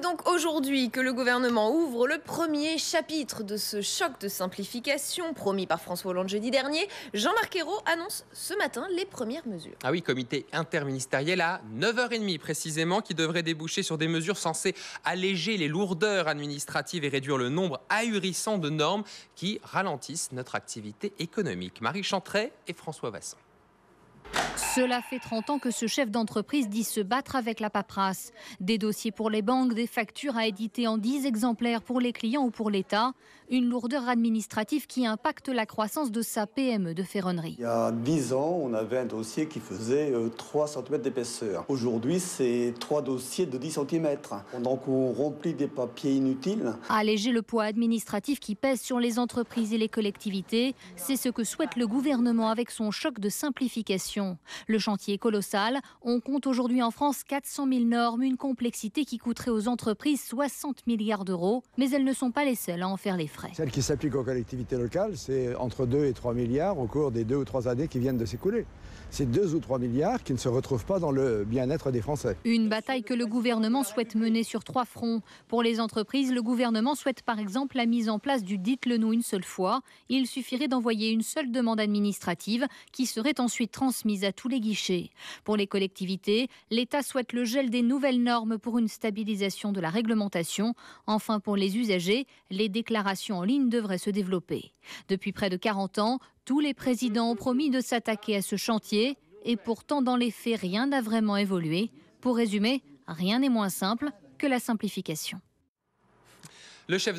C'est donc aujourd'hui que le gouvernement ouvre le premier chapitre de ce choc de simplification promis par François Hollande jeudi dernier. Jean-Marc Ayrault annonce ce matin les premières mesures. Ah oui, comité interministériel à 9h30 précisément, qui devrait déboucher sur des mesures censées alléger les lourdeurs administratives et réduire le nombre ahurissant de normes qui ralentissent notre activité économique. Marie Chantret et François Vasson. Cela fait 30 ans que ce chef d'entreprise dit se battre avec la paperasse. Des dossiers pour les banques, des factures à éditer en 10 exemplaires pour les clients ou pour l'État. Une lourdeur administrative qui impacte la croissance de sa PME de ferronnerie. Il y a 10 ans, on avait un dossier qui faisait 3 cm d'épaisseur. Aujourd'hui, c'est 3 dossiers de 10 cm. Donc on remplit des papiers inutiles. Alléger le poids administratif qui pèse sur les entreprises et les collectivités, c'est ce que souhaite le gouvernement avec son choc de simplification. Le chantier est colossal. On compte aujourd'hui en France 400 000 normes, une complexité qui coûterait aux entreprises 60 milliards d'euros. Mais elles ne sont pas les seules à en faire les frais. Celle qui s'applique aux collectivités locales, c'est entre 2 et 3 milliards au cours des 2 ou 3 années qui viennent de s'écouler. C'est 2 ou 3 milliards qui ne se retrouvent pas dans le bien-être des Français. Une bataille que le gouvernement souhaite mener sur 3 fronts. Pour les entreprises, le gouvernement souhaite par exemple la mise en place du dites-le-nous une seule fois. Il suffirait d'envoyer une seule demande administrative qui serait ensuite transmise à tous les guichets. Pour les collectivités, l'État souhaite le gel des nouvelles normes pour une stabilisation de la réglementation. Enfin, pour les usagers, les déclarations en ligne devraient se développer. Depuis près de 40 ans, tous les présidents ont promis de s'attaquer à ce chantier et pourtant, dans les faits, rien n'a vraiment évolué. Pour résumer, rien n'est moins simple que la simplification. Le chef de